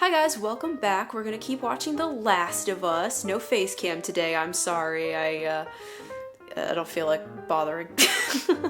Hi guys, welcome back. We're gonna keep watching The Last of Us. No face cam today, I'm sorry. I don't feel like bothering.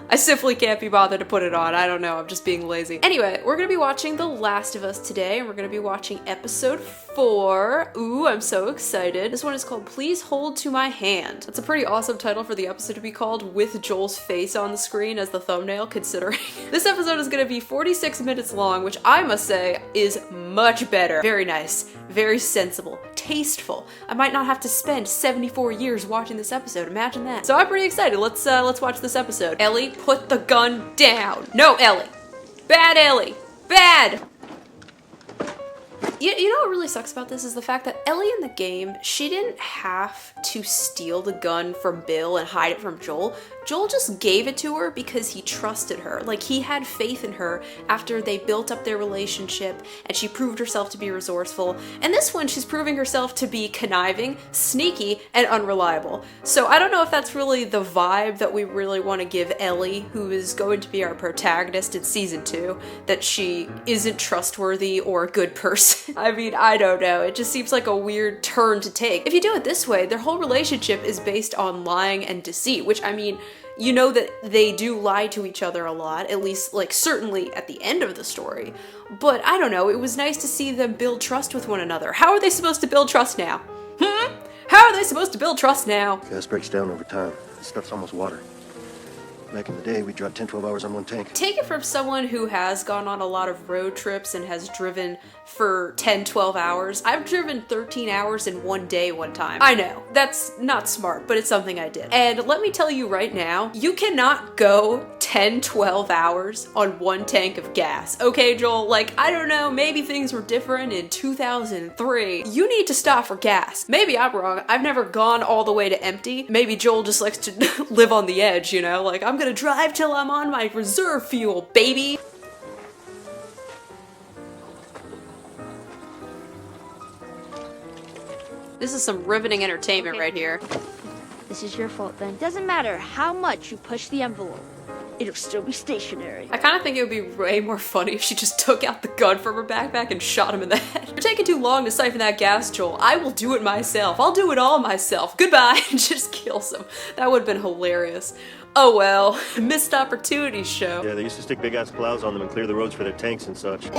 I simply can't be bothered to put it on. I don't know, I'm just being lazy. Anyway, we're gonna be watching The Last of Us today, and we're gonna be watching episode 4. Ooh, I'm so excited. This one is called Please Hold to My Hand. That's a pretty awesome title for the episode to be called, with Joel's face on the screen as the thumbnail, considering. This episode is gonna be 46 minutes long, which I must say is much better. Very nice, very sensible, tasteful. I might not have to spend 74 years watching this episode, imagine that. So I'm pretty excited. Let's watch this episode. Ellie, put the gun down. No, Ellie. Bad Ellie. Bad. You know what really sucks about this is the fact that Ellie in the game, she didn't have to steal the gun from Bill and hide it from Joel. Joel just gave it to her because he trusted her. Like, he had faith in her after they built up their relationship and she proved herself to be resourceful. And this one, she's proving herself to be conniving, sneaky, and unreliable. So I don't know if that's really the vibe that we really want to give Ellie, who is going to be our protagonist in season 2, that she isn't trustworthy or a good person. I mean, I don't know. It just seems like a weird turn to take. If you do it this way, their whole relationship is based on lying and deceit, which, I mean, you know that they do lie to each other a lot, at least, like, certainly at the end of the story. But I don't know, it was nice to see them build trust with one another. How are they supposed to build trust now? How are they supposed to build trust now? Gas breaks down over time. This stuff's almost water. Back in the day, we dropped 10, 12 hours on one tank. Take it from someone who has gone on a lot of road trips and has driven for 10, 12 hours. I've driven 13 hours in one day one time. I know, that's not smart, but it's something I did. And let me tell you right now, you cannot go 10, 12 hours on one tank of gas. Okay, Joel, like, I don't know, maybe things were different in 2003. You need to stop for gas. Maybe I'm wrong. I've never gone all the way to empty. Maybe Joel just likes to live on the edge, you know? Like, I'm gonna drive till I'm on my reserve fuel, baby. This is some riveting entertainment right here. This is your fault then. Doesn't matter how much you push the envelope, it'll still be stationary. I kind of think it would be way more funny if she just took out the gun from her backpack and shot him in the head. You're taking too long to siphon that gas, Joel. I will do it myself. I'll do it all myself. Goodbye. And just kills him. That would have been hilarious. Oh well, missed opportunities show. Yeah, they used to stick big-ass plows on them and clear the roads for their tanks and such.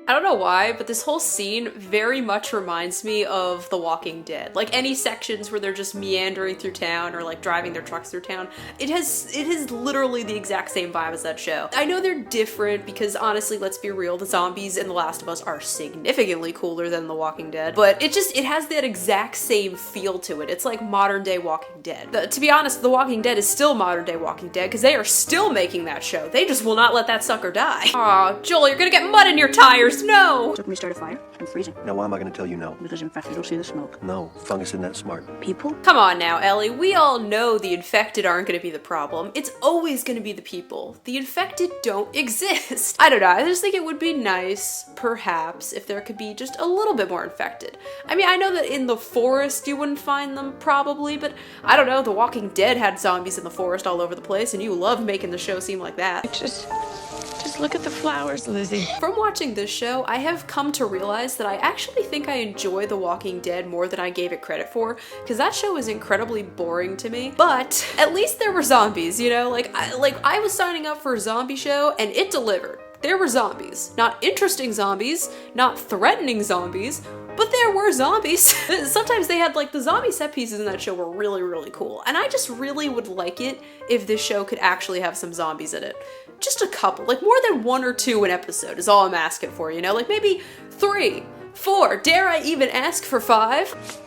I don't know why, but this whole scene very much reminds me of The Walking Dead. Like, any sections where they're just meandering through town or like driving their trucks through town, it has literally the exact same vibe as that show. I know they're different because honestly, let's be real, the zombies in The Last of Us are significantly cooler than The Walking Dead, but it has that exact same feel to it. It's like modern day Walking Dead. To be honest, The Walking Dead is still modern day Walking Dead because they are still making that show. They just will not let that sucker die. Aw, Joel, you're gonna get mud in your tires. No! So can we start a fire? I'm freezing. Now, why am I going to tell you no? Because in fact, you don't see the smoke. No, fungus isn't that smart. People? Come on now, Ellie. We all know the infected aren't going to be the problem. It's always going to be the people. The infected don't exist. I don't know. I just think it would be nice, perhaps, if there could be just a little bit more infected. I mean, I know that in the forest you wouldn't find them, probably, but I don't know. The Walking Dead had zombies in the forest all over the place, and you love making the show seem like that. Just look at the flowers, Lizzie. From watching this show, I have come to realize that I actually think I enjoy The Walking Dead more than I gave it credit for, because that show is incredibly boring to me. But at least there were zombies, you know? Like I was signing up for a zombie show and it delivered. There were zombies. Not interesting zombies, not threatening zombies, but there were zombies. Sometimes they had, like, the zombie set pieces in that show were really, really cool. And I just really would like it if this show could actually have some zombies in it. Just a couple, like more than 1 or 2 an episode is all I'm asking for, you know? Like maybe 3, 4, dare I even ask for 5?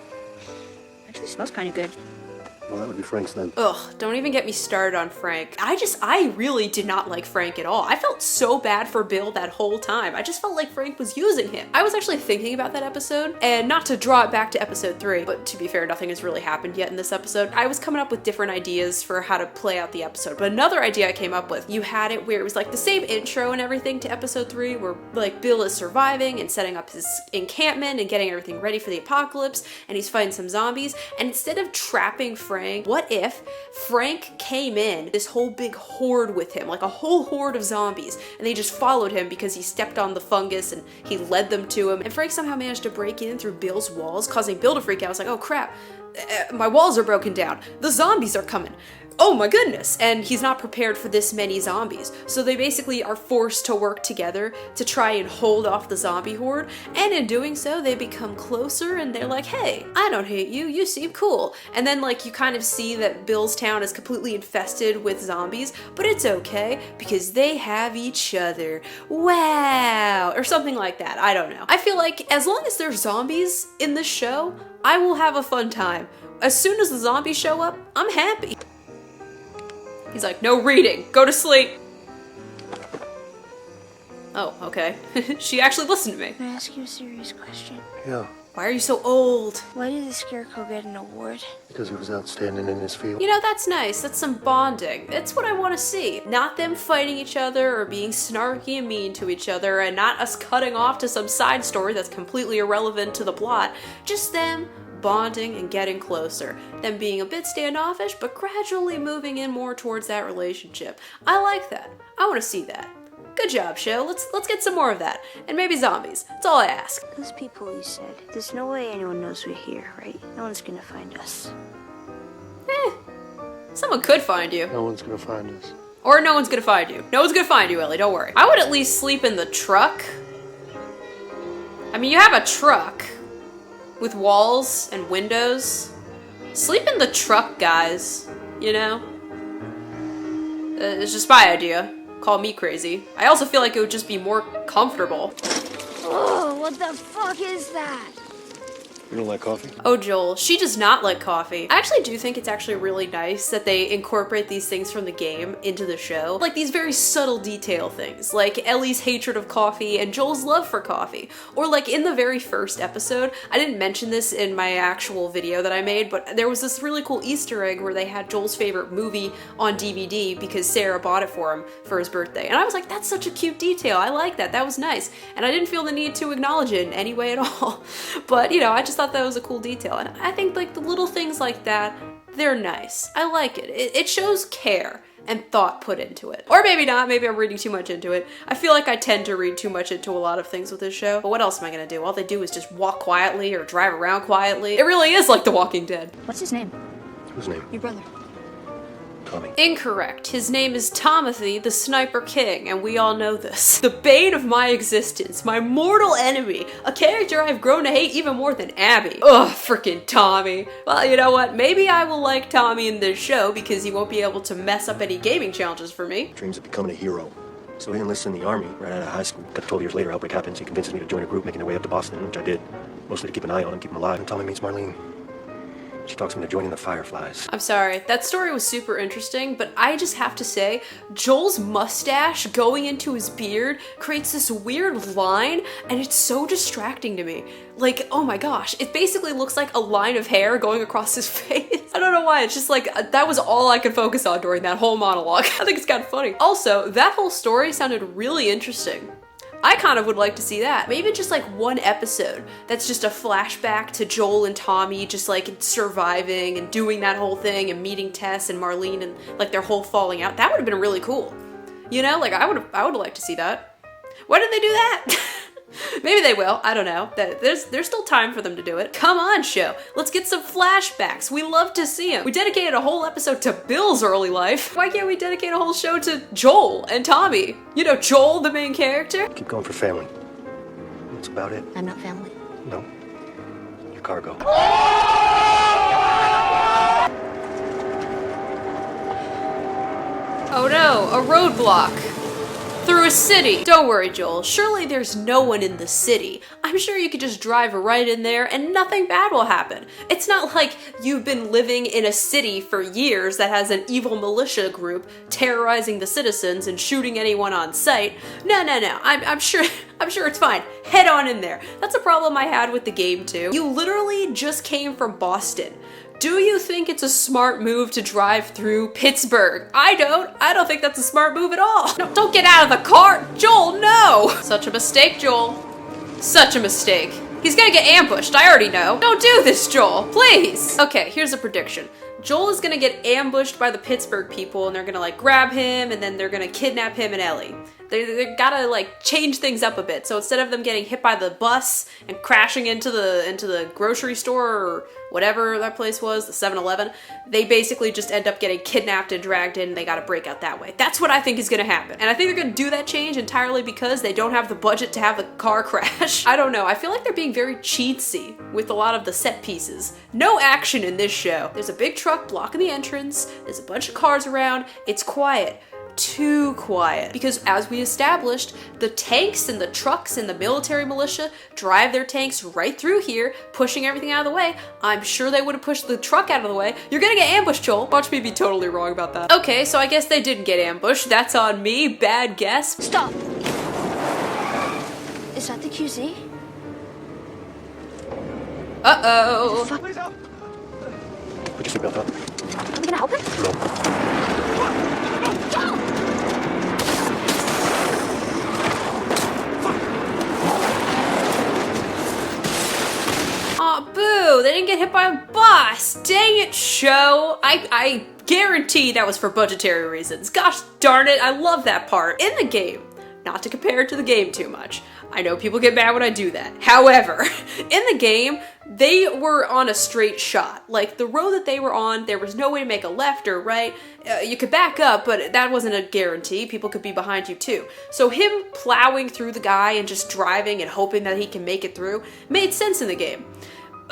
Actually, smells kind of good. Well, that would be Frank's then. Ugh, don't even get me started on Frank. I really did not like Frank at all. I felt so bad for Bill that whole time. I just felt like Frank was using him. I was actually thinking about that episode, and not to draw it back to episode 3, but to be fair, nothing has really happened yet in this episode. I was coming up with different ideas for how to play out the episode, but another idea I came up with, you had it where it was like the same intro and everything to episode 3, where like Bill is surviving and setting up his encampment and getting everything ready for the apocalypse, and he's fighting some zombies, and instead of trapping Frank Frank. What if Frank came in, this whole big horde with him, like a whole horde of zombies, and they just followed him because he stepped on the fungus and he led them to him, and Frank somehow managed to break in through Bill's walls, causing Bill to freak out. I was like, oh crap, my walls are broken down. The zombies are coming. Oh my goodness, and he's not prepared for this many zombies. So they basically are forced to work together to try and hold off the zombie horde, and in doing so, they become closer and they're like, hey, I don't hate you, you seem cool. And then like you kind of see that Bill's town is completely infested with zombies, but it's okay because they have each other. Wow, or something like that, I don't know. I feel like as long as there's zombies in this show, I will have a fun time. As soon as the zombies show up, I'm happy. He's like, no reading, go to sleep. Oh, okay. She actually listened to me. Can I ask you a serious question? Yeah, Why are you so old? Why did the Scarecrow get an award? because he was outstanding in his field. You know, that's nice. That's some bonding. It's what I want to see. Not them fighting each other or being snarky and mean to each other, and not us cutting off to some side story that's completely irrelevant to the plot. Just them bonding and getting closer. Them being a bit standoffish, but gradually moving in more towards that relationship. I like that. I want to see that. Good job, show. Let's get some more of that. And maybe zombies. That's all I ask. Those people you said. There's no way anyone knows we're here, right? No one's gonna find us. Someone could find you. No one's gonna find us. Or no one's gonna find you. No one's gonna find you, Ellie, don't worry. I would at least sleep in the truck. I mean, you have a truck with walls and windows. Sleep in the truck, guys. You know? It's just my idea. Call me crazy. I also feel like it would just be more comfortable. Oh, what the fuck is that? You don't like coffee? Oh, Joel, she does not like coffee. I actually do think it's actually really nice that they incorporate these things from the game into the show. Like these very subtle detail things, like Ellie's hatred of coffee and Joel's love for coffee. Or like in the very first episode, I didn't mention this in my actual video that I made, but there was this really cool Easter egg where they had Joel's favorite movie on DVD because Sarah bought it for him for his birthday. And I was like, that's such a cute detail. I like that. That was nice. And I didn't feel the need to acknowledge it in any way at all. But, you know, I just thought that was a cool detail, and I think like the little things like that, they're nice. I like it. It shows care and thought put into it. Or maybe not, maybe I'm reading too much into it. I feel like I tend to read too much into a lot of things with this show, but what else am I gonna do? All they do is just walk quietly or drive around quietly. It really is like The Walking Dead. What's his name? Whose name? Your brother. Tommy. Incorrect. His name is Timothy the Sniper King, and we all know this. The bane of my existence, my mortal enemy, a character I've grown to hate even more than Abby. Ugh, frickin' Tommy. Well, you know what? Maybe I will like Tommy in this show because he won't be able to mess up any gaming challenges for me. Dreams of becoming a hero. So he enlists in the army right out of high school. Got 12 years later, outbreak happens. He convinces me to join a group making their way up to Boston, which I did. Mostly to keep an eye on him, keep him alive. And Tommy meets Marlene. She talks me into joining the Fireflies. I'm sorry, that story was super interesting, but I just have to say, Joel's mustache going into his beard creates this weird line, and it's so distracting to me. Like, oh my gosh, it basically looks like a line of hair going across his face. I don't know why, it's just like, that was all I could focus on during that whole monologue. I think it's kind of funny. Also, that whole story sounded really interesting. I kind of would like to see that. Maybe just like one episode that's just a flashback to Joel and Tommy just like surviving and doing that whole thing and meeting Tess and Marlene and like their whole falling out. That would have been really cool. You know, like I would like to see that. Why did they do that? Maybe they will. I don't know. There's still time for them to do it. Come on, show. Let's get some flashbacks. We love to see them. We dedicated a whole episode to Bill's early life. Why can't we dedicate a whole show to Joel and Tommy? You know, Joel, the main character. Keep going for family. That's about it. I'm not family. No. Your cargo. Oh no, a roadblock. Through a city. Don't worry, Joel. Surely there's no one in the city. I'm sure you could just drive right in there and nothing bad will happen. It's not like you've been living in a city for years that has an evil militia group terrorizing the citizens and shooting anyone on sight. No. I'm sure it's fine. Head on in there. That's a problem I had with the game too. You literally just came from Boston. Do you think it's a smart move to drive through Pittsburgh? I don't think that's a smart move at all. No, don't get out of the car. Joel, no! Such a mistake, Joel. Such a mistake. He's gonna get ambushed, I already know. Don't do this, Joel, please. Okay, here's a prediction. Joel is gonna get ambushed by the Pittsburgh people, and they're gonna like grab him, and then they're gonna kidnap him and Ellie. They gotta like change things up a bit. So instead of them getting hit by the bus and crashing into the grocery store or whatever that place was, the 7-Eleven, they basically just end up getting kidnapped and dragged in, and they gotta break out that way. That's what I think is gonna happen. And I think they're gonna do that change entirely because they don't have the budget to have the car crash. I don't know, I feel like they're being very cheatsy with a lot of the set pieces. No action in this show. There's a big truck blocking the entrance, there's a bunch of cars around, it's quiet. Too quiet. Because as we established, the tanks and the trucks and the military militia drive their tanks right through here, pushing everything out of the way. I'm sure they would have pushed the truck out of the way. You're gonna get ambushed, Joel. Watch me be totally wrong about that. Okay, so I guess they didn't get ambushed. That's on me. Bad guess. Stop! Is that the QZ? Uh-oh. Please help! Put your seatbelt on. Are we gonna help him? No. Aw, boo! They didn't get hit by a bus! Dang it, show! I guarantee that was for budgetary reasons. Gosh darn it, I love that part. In the game, not to compare it to the game too much. I know people get mad when I do that. However, in the game, they were on a straight shot. Like, the road that they were on, there was no way to make a left or right. You could back up, but that wasn't a guarantee. People could be behind you too. So him plowing through the guy and just driving and hoping that he can make it through made sense in the game.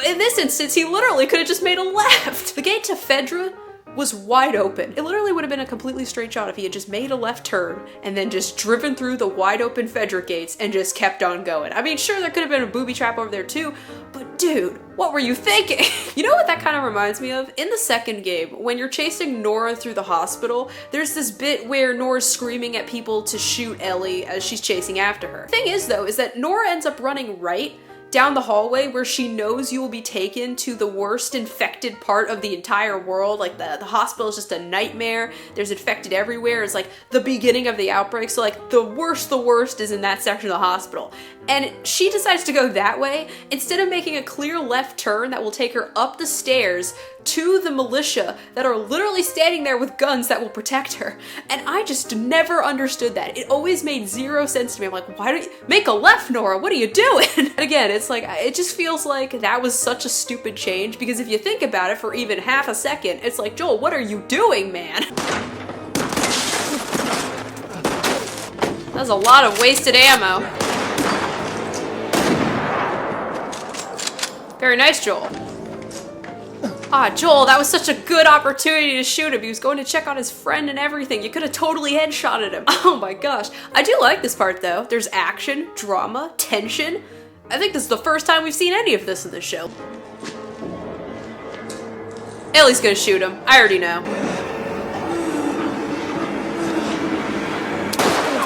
In this instance, he literally could have just made a left. The gate to Fedra was wide open. It literally would have been a completely straight shot if he had just made a left turn and then just driven through the wide open Fedra gates and just kept on going. I mean, sure, there could have been a booby trap over there too, but dude, what were you thinking? You know what that kind of reminds me of? In the second game, when you're chasing Nora through the hospital, there's this bit where Nora's screaming at people to shoot Ellie as she's chasing after her. Thing is though, is that Nora ends up running right down the hallway where she knows you will be taken to the worst infected part of the entire world. Like the hospital is just a nightmare. There's infected everywhere. It's like the beginning of the outbreak. So like the worst is in that section of the hospital. And she decides to go that way instead of making a clear left turn that will take her up the stairs to the militia that are literally standing there with guns that will protect her. And I just never understood that. It always made zero sense to me. I'm like, why don't you make a left, Nora? What are you doing? And again, it's like, it just feels like that was such a stupid change because if you think about it for even half a second, it's like, Joel, what are you doing, man? That's a lot of wasted ammo. Very nice, Joel. Ah, Joel, that was such a good opportunity to shoot him. He was going to check on his friend and everything. You could have totally headshotted him. Oh my gosh. I do like this part though. There's action, drama, tension. I think this is the first time we've seen any of this in this show. Ellie's gonna shoot him. I already know.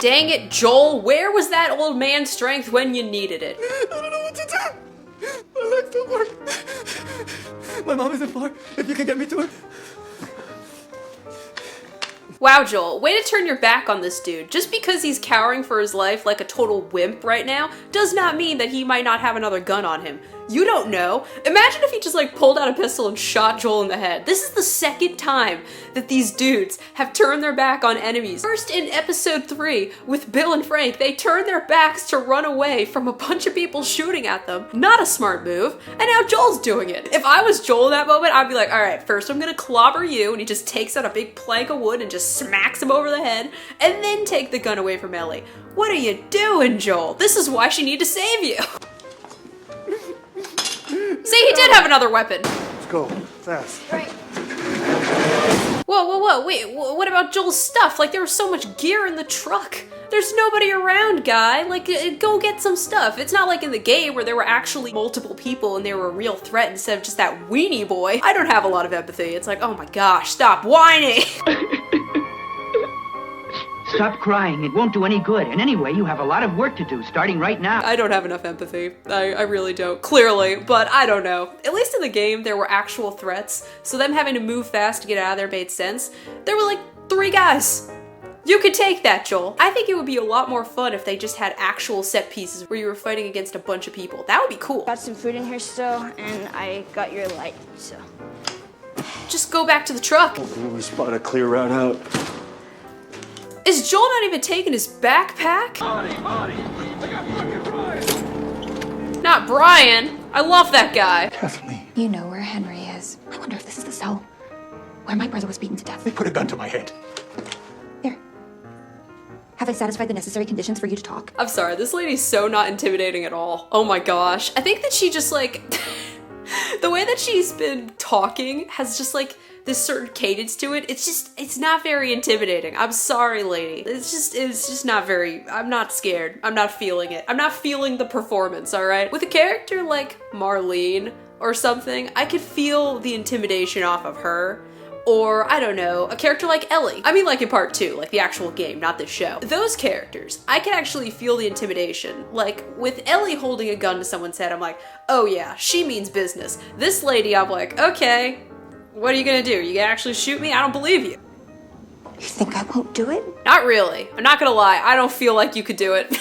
Dang it, Joel. Where was that old man's strength when you needed it? I don't know what to do. My legs don't work. My mom isn't far. If you can get me to her. Wow, Joel, way to turn your back on this dude. Just because he's cowering for his life like a total wimp right now does not mean that he might not have another gun on him. You don't know. Imagine if he just like pulled out a pistol and shot Joel in the head. This is the second time that these dudes have turned their back on enemies. First in episode 3 with Bill and Frank, they turned their backs to run away from a bunch of people shooting at them. Not a smart move. And now Joel's doing it. If I was Joel in that moment, I'd be like, all right, first I'm gonna clobber you. And he just takes out a big plank of wood and just smacks him over the head and then take the gun away from Ellie. What are you doing, Joel? This is why she need to save you. See, he did have another weapon. Let's go. Fast. Right. Whoa, wait, what about Joel's stuff? Like, there was so much gear in the truck. There's nobody around, guy. Like, go get some stuff. It's not like in the game where there were actually multiple people and they were a real threat instead of just that weenie boy. I don't have a lot of empathy. It's like, oh my gosh, stop whining. Stop crying. It won't do any good. And anyway, you have a lot of work to do, starting right now. I don't have enough empathy. I really don't. Clearly, but I don't know. At least in the game, there were actual threats, so them having to move fast to get out of there made sense. There were like 3 guys. You could take that, Joel. I think it would be a lot more fun if they just had actual set pieces where you were fighting against a bunch of people. That would be cool. Got some food in here still, and I got your light, so. Just go back to the truck. We spot a clear route out. Is Joel not even taking his backpack? Not Brian. I love that guy. Kathleen, You know where Henry is. I wonder if this is the cell where my brother was beaten to death. they put a gun to my head. There. Have I satisfied the necessary conditions for you to talk? I'm sorry, this lady's so not intimidating at all. Oh my gosh. I think that she just like, the way that she's been talking has just like this certain cadence to it. It's not very intimidating. I'm sorry, lady. It's just not very, I'm not scared. I'm not feeling it. I'm not feeling the performance, all right? With a character like Marlene or something, I could feel the intimidation off of her. Or, I don't know, a character like Ellie. I mean like in part 2, like the actual game, not this show. Those characters, I can actually feel the intimidation. Like, with Ellie holding a gun to someone's head, I'm like, oh yeah, she means business. This lady, I'm like, okay, what are you gonna do? You gonna actually shoot me? I don't believe you. You think I won't do it? Not really. I'm not gonna lie, I don't feel like you could do it.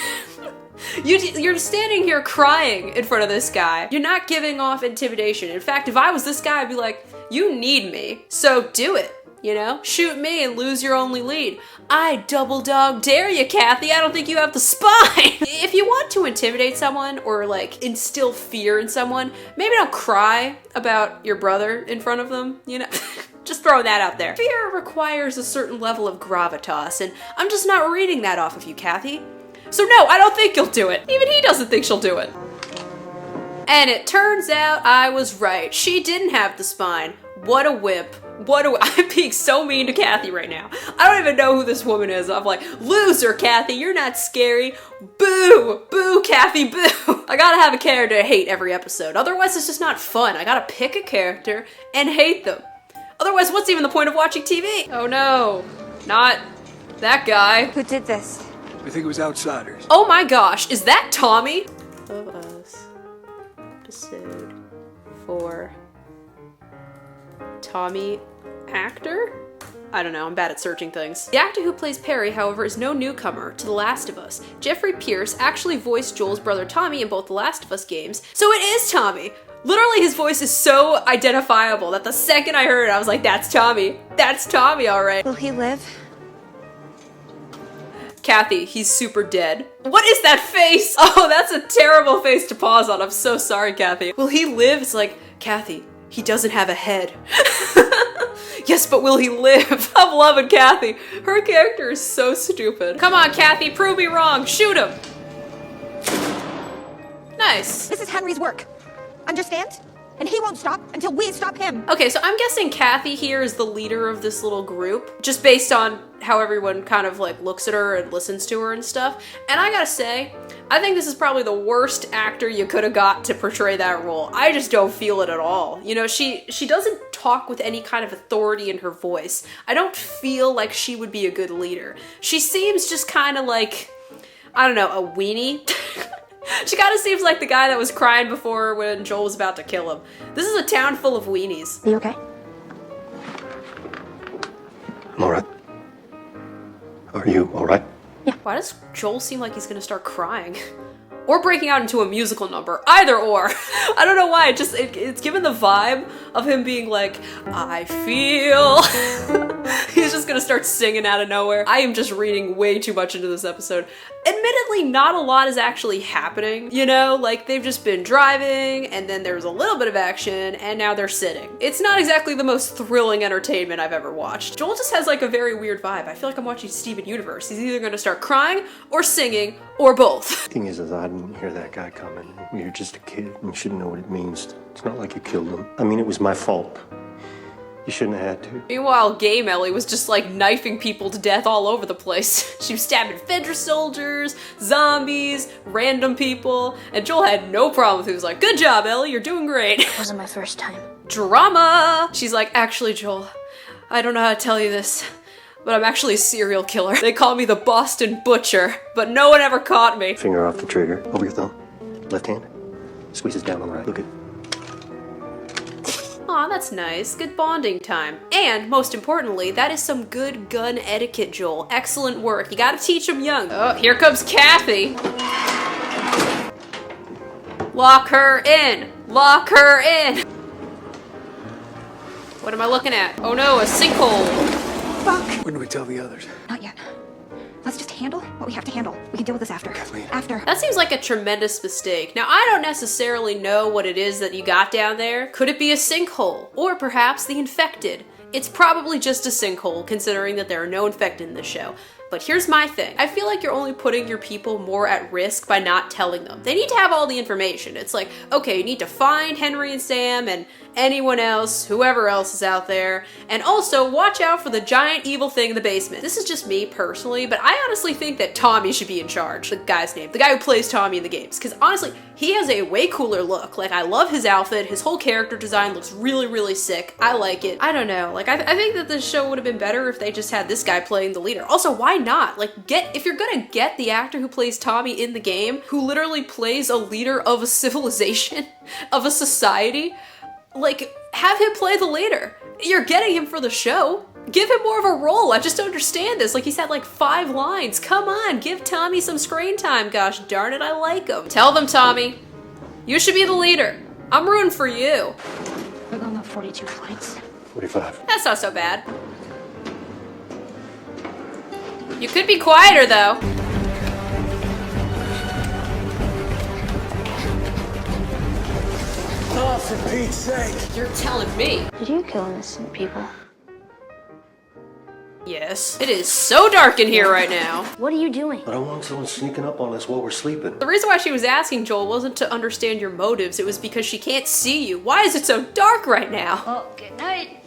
You're standing here crying in front of this guy. You're not giving off intimidation. In fact, if I was this guy, I'd be like, you need me, so do it, you know? Shoot me and lose your only lead. I double dog dare you, Kathy. I don't think you have the spine. If you want to intimidate someone or like instill fear in someone, maybe don't cry about your brother in front of them, you know? Just throwing that out there. Fear requires a certain level of gravitas, and I'm just not reading that off of you, Kathy. So no, I don't think you'll do it. Even he doesn't think she'll do it. And it turns out I was right. She didn't have the spine. What a whip. I'm being so mean to Kathy right now. I don't even know who this woman is. I'm like, loser, Kathy, you're not scary. Boo, boo, Kathy, boo. I gotta have a character to hate every episode. Otherwise, it's just not fun. I gotta pick a character and hate them. Otherwise, what's even the point of watching TV? Oh no, not that guy. Who did this? I think it was outsiders. Oh my gosh, is that Tommy? Of Us, episode 4. Tommy, actor? I don't know, I'm bad at searching things. The actor who plays Perry, however, is no newcomer to The Last of Us. Jeffrey Pierce actually voiced Joel's brother Tommy in both The Last of Us games, so it is Tommy! Literally, his voice is so identifiable that the second I heard it, I was like, that's Tommy. That's Tommy, alright. Will he live? Kathy, he's super dead. What is that face? Oh, that's a terrible face to pause on. I'm so sorry, Kathy. Will he live? It's like, Kathy, he doesn't have a head. Yes, but will he live? I'm loving Kathy. Her character is so stupid. Come on, Kathy, prove me wrong. Shoot him. Nice. This is Henry's work. Understand? And he won't stop until we stop him. Okay, so I'm guessing Kathy here is the leader of this little group, just based on how everyone kind of like looks at her and listens to her and stuff. And I gotta say, I think this is probably the worst actor you could have got to portray that role. I just don't feel it at all. You know, she doesn't talk with any kind of authority in her voice. I don't feel like she would be a good leader. She seems just kind of like, I don't know, a weenie. She kind of seems like the guy that was crying before when Joel was about to kill him. This is a town full of weenies. Are you okay? I'm alright. Are you alright? Why does Joel seem like he's gonna start crying? Or breaking out into a musical number. Either or. I don't know why, it's given the vibe of him being like, I feel. He's just gonna start singing out of nowhere. I am just reading way too much into this episode. Admittedly, not a lot is actually happening, you know? Like, they've just been driving, and then there's a little bit of action, and now they're sitting. It's not exactly the most thrilling entertainment I've ever watched. Joel just has like a very weird vibe. I feel like I'm watching Steven Universe. He's either gonna start crying, or singing, or both. Thing is, I didn't hear that guy coming. You're just a kid, and you shouldn't know what it means. It's not like you killed him. I mean, it was my fault. You shouldn't have had to. Meanwhile, Game Ellie was just like knifing people to death all over the place. She was stabbing Fedra soldiers, zombies, random people, and Joel had no problem with it. He was like, good job, Ellie, you're doing great. It wasn't my first time. Drama! She's like, actually, Joel, I don't know how to tell you this, but I'm actually a serial killer. They call me the Boston Butcher, but no one ever caught me. Finger off the trigger. Over your thumb. Left hand. Squeezes down on the right. Look at. Aw, that's nice. Good bonding time. And, most importantly, that is some good gun etiquette, Joel. Excellent work. You gotta teach them young. Oh, here comes Kathy. Lock her in. Lock her in. What am I looking at? Oh no, a sinkhole. Fuck! When do we tell the others? Not yet. Let's just handle what we have to handle. We can deal with this after. Kathleen. After. That seems like a tremendous mistake. Now, I don't necessarily know what it is that you got down there. Could it be a sinkhole? Or perhaps the infected? It's probably just a sinkhole, considering that there are no infected in this show. But here's my thing. I feel like you're only putting your people more at risk by not telling them. They need to have all the information. It's like, okay, you need to find Henry and Sam and anyone else, whoever else is out there, and also watch out for the giant evil thing in the basement. This is just me personally, but I honestly think that Tommy should be in charge. The guy's name, the guy who plays Tommy in the games, because honestly, he has a way cooler look. Like, I love his outfit. His whole character design looks really, really sick. I like it. I don't know. Like, I think that this show would have been better if they just had this guy playing the leader. Also, why not? Like, if you're gonna get the actor who plays Tommy in the game, who literally plays a leader of a civilization, of a society, like, have him play the leader. You're getting him for the show. Give him more of a role. I just don't understand this. Like, he's had like 5 lines. Come on, give Tommy some screen time. Gosh darn it, I like him. Tell them, Tommy, you should be the leader. I'm rooting for you. We're going on 42 flights. 45. That's not so bad. You could be quieter, though. Oh, for Pete's sake. You're telling me. Did you kill innocent people? Yes. It is so dark in here right now. What are you doing? I don't want someone sneaking up on us while we're sleeping. The reason why she was asking Joel wasn't to understand your motives, it was because she can't see you. Why is it so dark right now? Oh, good night.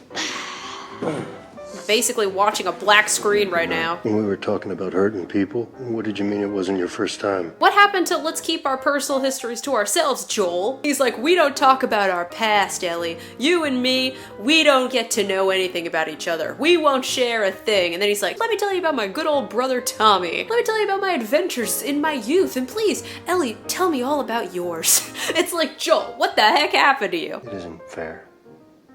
Basically watching a black screen right now. When we were talking about hurting people, what did you mean it wasn't your first time? What happened to let's keep our personal histories to ourselves, Joel? He's like, we don't talk about our past, Ellie. You and me, we don't get to know anything about each other. We won't share a thing. And then he's like, let me tell you about my good old brother Tommy. Let me tell you about my adventures in my youth. And please, Ellie, tell me all about yours. It's like, Joel, what the heck happened to you? It isn't fair.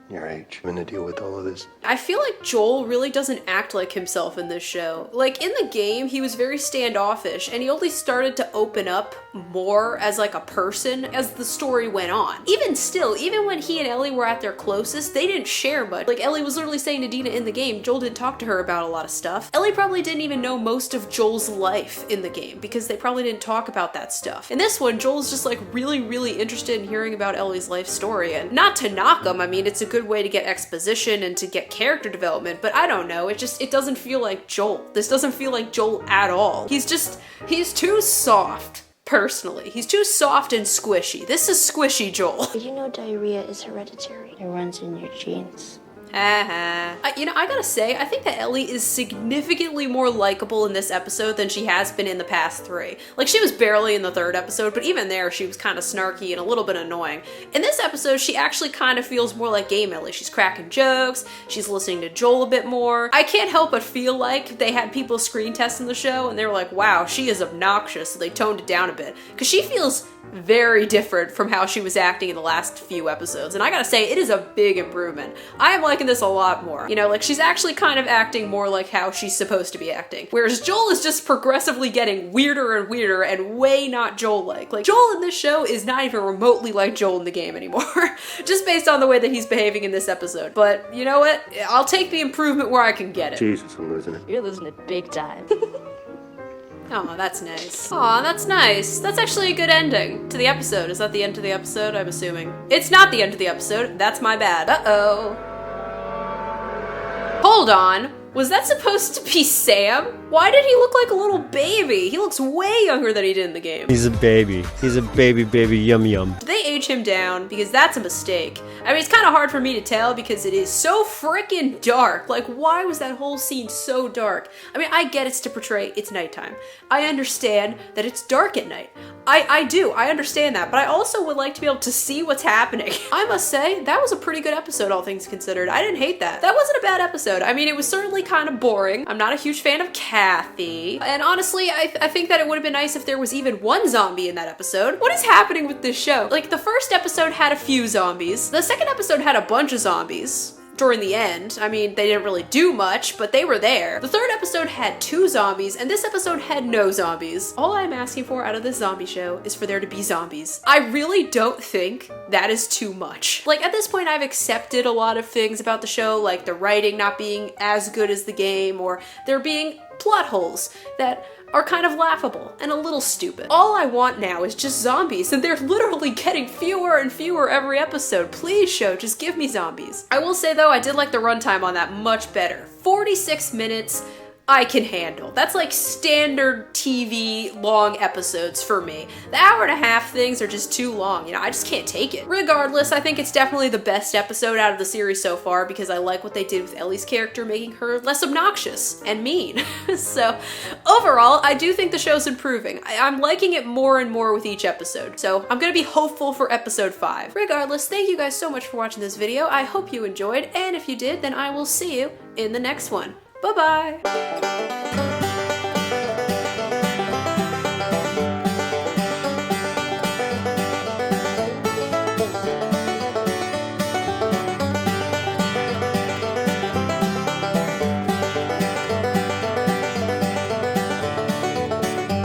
Your age. I'm gonna deal with all of this. I feel like Joel really doesn't act like himself in this show. Like, in the game, he was very standoffish, and he only started to open up more as like a person as the story went on. Even still, even when he and Ellie were at their closest, they didn't share much. Like, Ellie was literally saying to Dina in the game, Joel didn't talk to her about a lot of stuff. Ellie probably didn't even know most of Joel's life in the game, because they probably didn't talk about that stuff. In this one, Joel's just like really, really interested in hearing about Ellie's life story, and not to knock him, I mean, it's a good way to get exposition and to get character development, but I don't know, it doesn't feel like Joel. This doesn't feel like Joel at all. He's too soft, personally. He's too soft and squishy. This is squishy Joel. Did you know diarrhea is hereditary? It runs in your genes. You know, I gotta say, I think that Ellie is significantly more likable in this episode than she has been in the past 3. Like, she was barely in the 3rd episode, but even there, she was kind of snarky and a little bit annoying. In this episode, she actually kind of feels more like game Ellie. She's cracking jokes, she's listening to Joel a bit more. I can't help but feel like they had people screen testing the show, and they were like, wow, she is obnoxious, so they toned it down a bit. Because she feels very different from how she was acting in the last few episodes, and I gotta say, it is a big improvement. I am liking this a lot more. You know, like, she's actually kind of acting more like how she's supposed to be acting, whereas Joel is just progressively getting weirder and weirder and way not Joel-like. Like, Joel in this show is not even remotely like Joel in the game anymore, just based on the way that he's behaving in this episode. But you know what? I'll take the improvement where I can get it. Jesus, I'm losing it. You're losing it big time. Oh, that's nice. Aw, that's nice. That's actually a good ending to the episode. Is that the end of the episode? I'm assuming. It's not the end of the episode. That's my bad. Uh-oh. Hold on. Was that supposed to be Sam? Why did he look like a little baby? He looks way younger than he did in the game. He's a baby. He's a baby yum yum. Did they age him down? Because that's a mistake. I mean, it's kind of hard for me to tell because it is so freaking dark. Like, why was that whole scene so dark? I mean, I get it's to portray it's nighttime. I understand that it's dark at night. I do. I understand that. But I also would like to be able to see what's happening. I must say, that was a pretty good episode, all things considered. I didn't hate that. That wasn't a bad episode. I mean, it was certainly kind of boring. I'm not a huge fan of Kathy. And honestly, I think that it would have been nice if there was even one zombie in that episode. What is happening with this show? Like, the first episode had a few zombies. The second episode had a bunch of zombies. during the end. I mean, they didn't really do much, but they were there. The third episode had 2 zombies, and this episode had no zombies. All I'm asking for out of this zombie show is for there to be zombies. I really don't think that is too much. Like, at this point, I've accepted a lot of things about the show, like the writing not being as good as the game, or there being plot holes that are kind of laughable and a little stupid. All I want now is just zombies, and they're literally getting fewer and fewer every episode. Please, show, just give me zombies. I will say though, I did like the runtime on that much better. 46 minutes, I can handle. That's like standard TV long episodes for me. The hour-and-a-half things are just too long, you know, I just can't take it. Regardless, I think it's definitely the best episode out of the series so far because I like what they did with Ellie's character, making her less obnoxious and mean. So overall, I do think the show's improving. I'm liking it more and more with each episode. So I'm gonna be hopeful for episode 5. Regardless, thank you guys so much for watching this video. I hope you enjoyed, and if you did, then I will see you in the next one. Bye-bye!